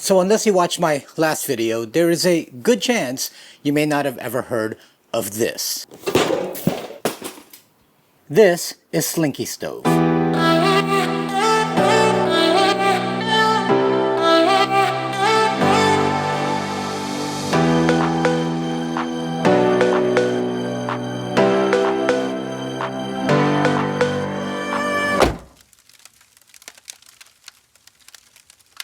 So unless you watched my last video, there is a good chance you may not have ever heard of this. This is Slinky stove.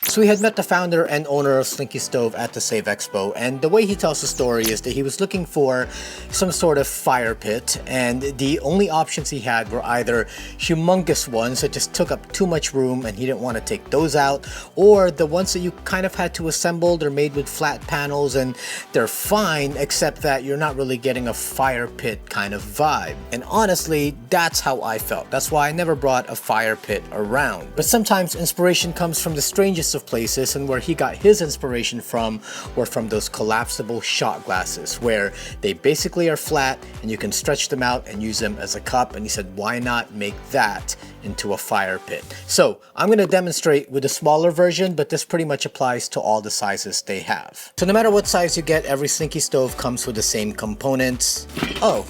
So we had met the founder and owner of Slinky Stove at the Save Expo, and the way he tells the story is that he was looking for some sort of fire pit, and the only options he had were either humongous ones that just took up too much room and he didn't want to take those out, or the ones that you kind of had to assemble. They're made with flat panels and they're fine, except that you're not really getting a fire pit kind of vibe. And honestly, that's how I felt. That's why I never brought a fire pit around. But sometimes inspiration comes from the strangest of places, and where he got his inspiration from were from those collapsible shot glasses, where they basically are flat and you can stretch them out and use them as a cup. And he said, why not make that into a fire pit? So I'm going to demonstrate with a smaller version, but this pretty much applies to all the sizes they have. So no matter what size you get, every Slinky stove comes with the same components. Oh,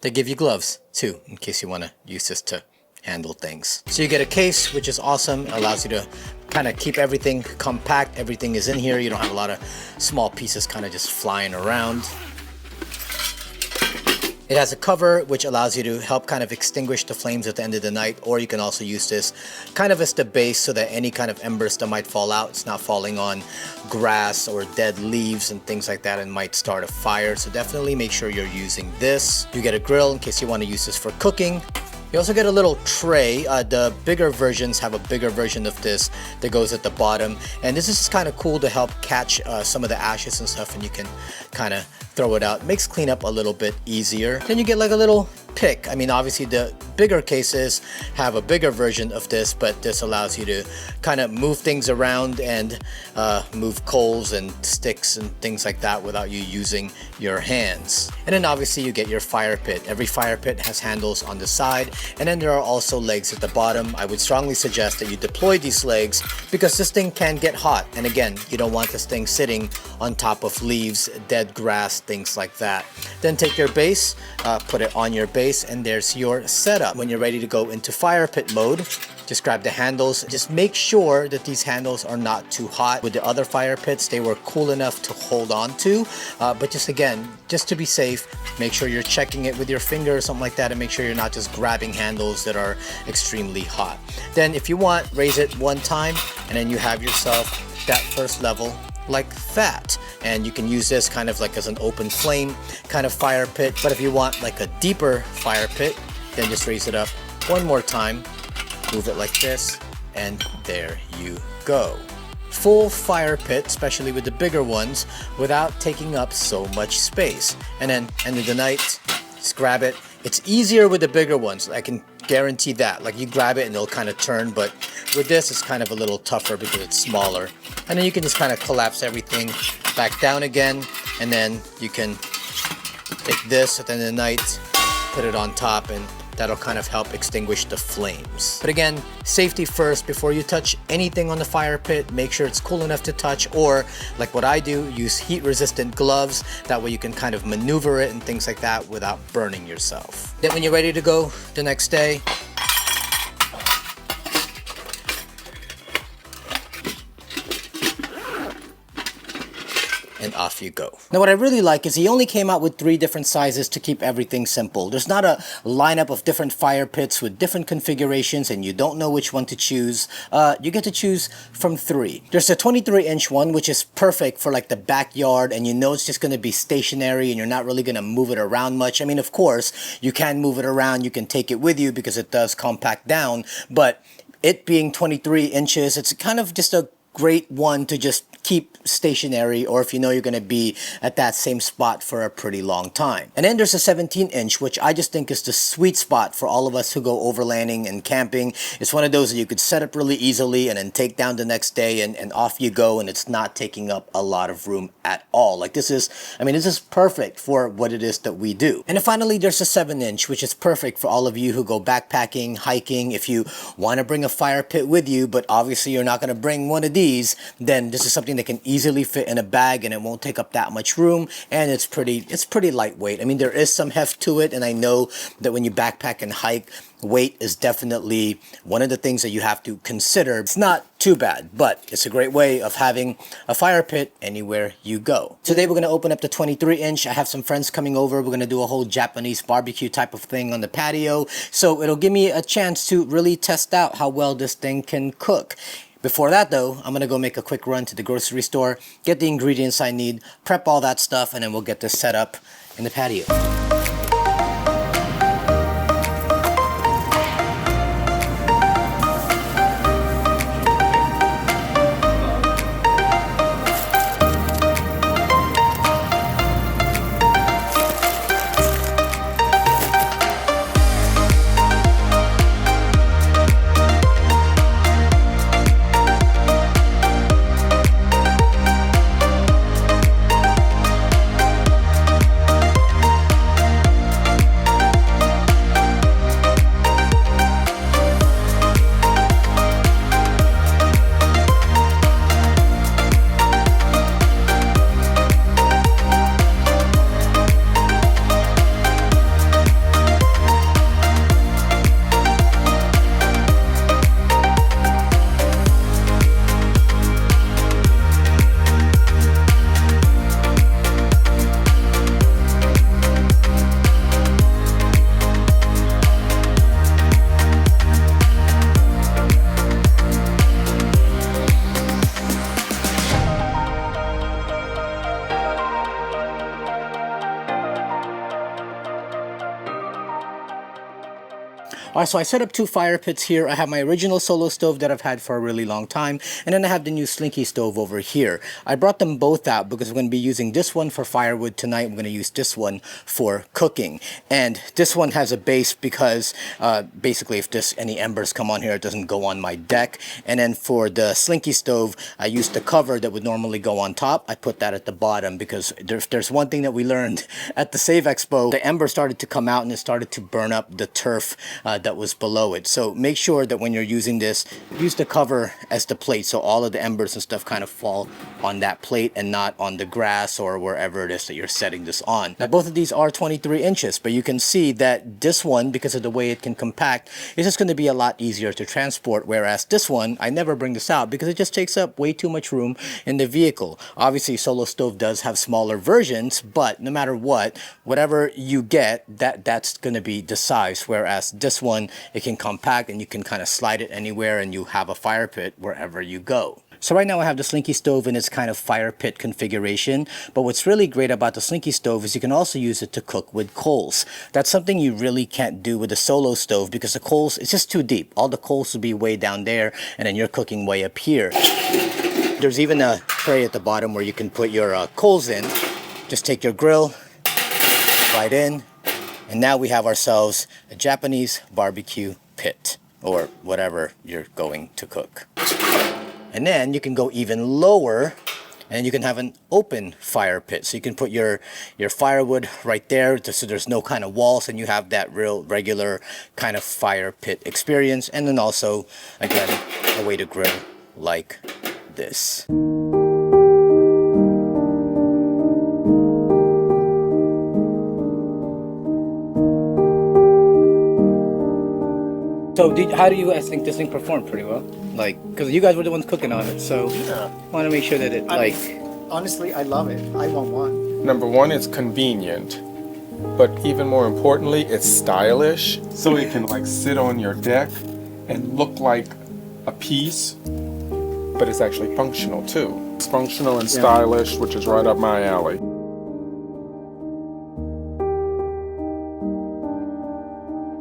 they give you gloves too, in case you want to use this to handle things. So you get a case, which is awesome. It allows you to kind of keep everything compact. Everything is in here. You don't have a lot of small pieces kind of just flying around. It has a cover which allows you to help kind of extinguish the flames at the end of the night, or you can also use this kind of as the base so that any kind of embers that might fall out, it's not falling on grass or dead leaves and things like that and might start a fire. So definitely make sure you're using this. You get a grill in case you want to use this for cooking. You also get a little tray. The bigger versions have a bigger version of this that goes at the bottom, and this is kind of cool to help catch some of the ashes and stuff, and you can kind of throw it out. Makes cleanup a little bit easier. Then you get like a little pick. I mean, obviously the bigger cases have a bigger version of this, but this allows you to kind of move things around and move coals and sticks and things like that without you using your hands. And then obviously you get your fire pit. Every fire pit has handles on the side, and then there are also legs at the bottom. I would strongly suggest that you deploy these legs because this thing can get hot, and again, you don't want this thing sitting on top of leaves, dead grass, things like that. Then take your base, put it on your base, and there's your setup. When you're ready to go into fire pit mode, just grab the handles. Just make sure that these handles are not too hot. With the other fire pits, they were cool enough to hold on to, but just again, just to be safe, make sure you're checking it with your finger or something like that, and make sure you're not just grabbing handles that are extremely hot. Then if you want, raise it one time, and then you have yourself that first level like that. And you can use this kind of like as an open flame kind of fire pit. But if you want like a deeper fire pit, then just raise it up one more time, move it like this, and there you go. Full fire pit, especially with the bigger ones, without taking up so much space. And then end of the night, just grab it. It's easier with the bigger ones, I can guarantee that. Like you grab it and it'll kind of turn, but with this it's kind of a little tougher because it's smaller. And then you can just kind of collapse everything back down again, and then you can take this at the end of the night, put it on top, and that'll kind of help extinguish the flames. But again, safety first. Before you touch anything on the fire pit, make sure it's cool enough to touch, or like what I do, use heat resistant gloves. That way you can kind of maneuver it and things like that without burning yourself. Then when you're ready to go the next day, and off you go. Now what I really like is he only came out with 3 different sizes to keep everything simple. There's not a lineup of different fire pits with different configurations and you don't know which one to choose. You get to choose from 3. There's a 23-inch one, which is perfect for like the backyard, and you know it's just going to be stationary and you're not really going to move it around much. I mean, of course, you can move it around, you can take it with you because it does compact down, but it being 23 inches, it's kind of just a great one to just keep stationary, or if you know you're going to be at that same spot for a pretty long time. And then there's a 17-inch, which I just think is the sweet spot for all of us who go overlanding and camping. It's one of those that you could set up really easily and then take down the next day, and off you go, and it's not taking up a lot of room at all. Like this is, I mean, this is perfect for what it is that we do. And then finally, there's a 7-inch, which is perfect for all of you who go backpacking, hiking. If you want to bring a fire pit with you, but obviously you're not going to bring one of these these, then this is something that can easily fit in a bag and it won't take up that much room, and it's pretty lightweight. I mean, there is some heft to it, and I know that when you backpack and hike, weight is definitely one of the things that you have to consider. It's not too bad, but it's a great way of having a fire pit anywhere you go. Today we're going to open up the 23-inch. I have some friends coming over. We're going to do a whole Japanese barbecue type of thing on the patio, so it'll give me a chance to really test out how well this thing can cook. Before that though, I'm gonna go make a quick run to the grocery store, get the ingredients I need, prep all that stuff, and then we'll get this set up in the patio. Alright, so I set up 2 fire pits here. I have my original solo stove that I've had for a really long time, and then I have the new Slinky stove over here. I brought them both out because we're going to be using this one for firewood tonight. We're going to use this one for cooking. And this one has a base because basically if any embers come on here, it doesn't go on my deck. And then for the Slinky stove, I used the cover that would normally go on top. I put that at the bottom because there's one thing that we learned at the Save Expo. The ember started to come out and it started to burn up the turf that was below it. So make sure that when you're using this, use the cover as the plate so all of the embers and stuff kind of fall on that plate and not on the grass or wherever it is that you're setting this on. Now both of these are 23 inches, but you can see that this one, because of the way it can compact, is just going to be a lot easier to transport, whereas this one, I never bring this out because it just takes up way too much room in the vehicle. Obviously Solo Stove does have smaller versions, but no matter what, whatever you get, that's going to be the size, whereas this one, it can compact and you can kind of slide it anywhere and you have a fire pit wherever you go. So right now I have the Slinky stove in its kind of fire pit configuration, but what's really great about the Slinky stove is you can also use it to cook with coals. That's something you really can't do with a solo stove because the coals, it's just too deep. All the coals will be way down there and then you're cooking way up here. There's even a tray at the bottom where you can put your coals in. Just take your grill right in, and now we have ourselves a Japanese barbecue pit, or whatever you're going to cook. And then you can go even lower, and you can have an open fire pit. So you can put your firewood right there, so there's no kind of walls, and you have that real regular kind of fire pit experience. And then also, again, a way to grill like this. So how do you guys think this thing performed? Pretty well? Like, because you guys were the ones cooking on it, so yeah. I want to make sure that it, honestly, I love it. I want one. Number one, it's convenient, but even more importantly, it's stylish. So it can like sit on your deck and look like a piece, but it's actually functional too. It's functional and stylish, which is right up my alley.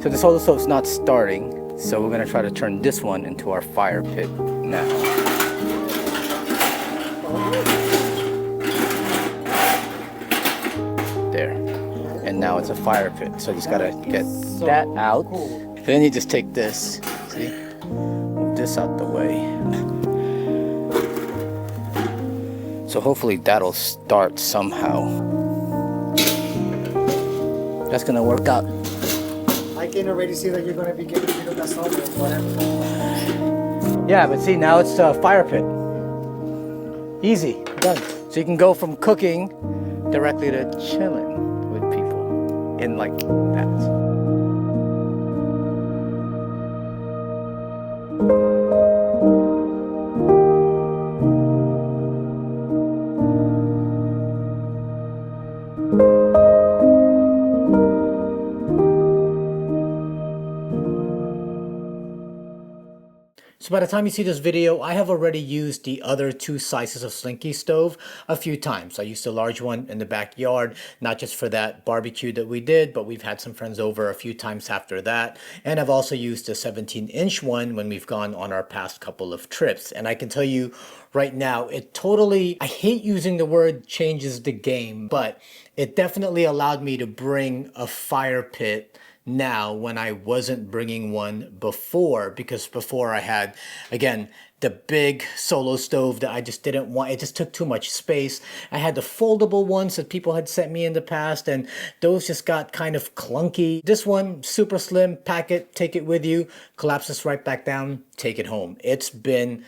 So the solo stove's not starting, so we're going to try to turn this one into our fire pit now. There. And now it's a fire pit. So I just got to get that out. Then you just take this, see? Move this out the way. So hopefully that'll start somehow. That's going to work out. I can already see that you're going to be getting rid of that salt or whatever. Yeah, but see, now it's a fire pit. Easy, done. So you can go from cooking directly to chilling with people in like that. So by the time you see this video, I have already used the other 2 sizes of Slinky stove a few times. I used the large one in the backyard, not just for that barbecue that we did, but we've had some friends over a few times after that. And I've also used the 17-inch one when we've gone on our past couple of trips. And I can tell you right now, it totally, I hate using the word changes the game, but it definitely allowed me to bring a fire pit now when I wasn't bringing one before, because before I had, again, the big solo stove that I just didn't want. It just took too much space. I had the foldable ones that people had sent me in the past, and those just got kind of clunky. This one, super slim, pack it, take it with you, collapses right back down, take it home. It's been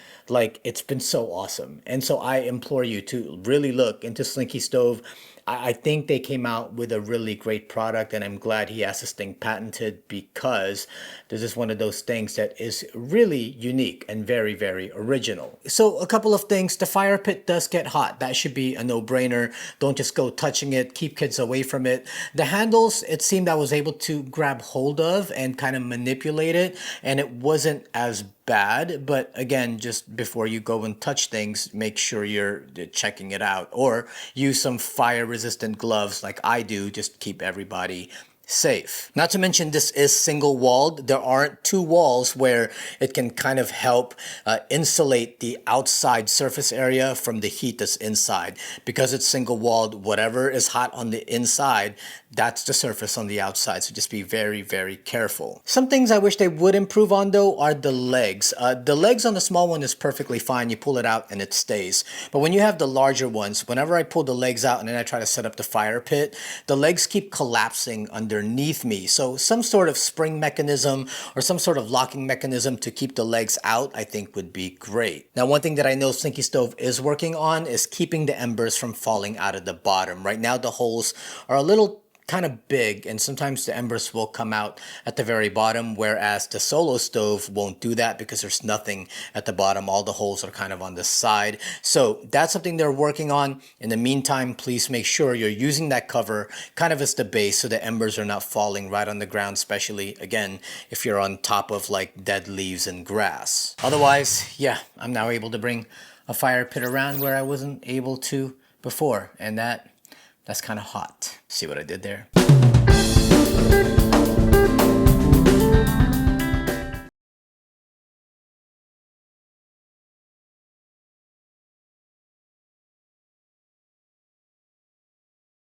so awesome. And so I implore you to really look into Slinky Stove. I think they came out with a really great product, and I'm glad he has this thing patented, because this is one of those things that is really unique and very, very original. So a couple of things. The fire pit does get hot. That should be a no-brainer. Don't just go touching it. Keep kids away from it. The handles, it seemed I was able to grab hold of and kind of manipulate it, and it wasn't as bad. But again, just before you go and touch things, make sure you're checking it out, or use some fire resistant gloves like I do, just keep everybody safe. Not to mention, this is single walled. There aren't 2 walls where it can kind of help insulate the outside surface area from the heat that's inside. Because it's single walled, whatever is hot on the inside, that's the surface on the outside. So just be very, very careful. Some things I wish they would improve on though are the legs. The legs on the small one is perfectly fine. You pull it out and it stays. But when you have the larger ones, whenever I pull the legs out and then I try to set up the fire pit, the legs keep collapsing underneath me. So some sort of spring mechanism or some sort of locking mechanism to keep the legs out, I think would be great. Now, one thing that I know Slinky Stove is working on is keeping the embers from falling out of the bottom. Right now, the holes are a little kind of big, and sometimes the embers will come out at the very bottom, whereas the solo stove won't do that because there's nothing at the bottom. All the holes are kind of on the side. So that's something they're working on. In the meantime, please make sure you're using that cover kind of as the base so the embers are not falling right on the ground, especially, again, if you're on top of like dead leaves and grass. Otherwise, yeah, I'm now able to bring a fire pit around where I wasn't able to before, and that's kind of hot. See what I did there?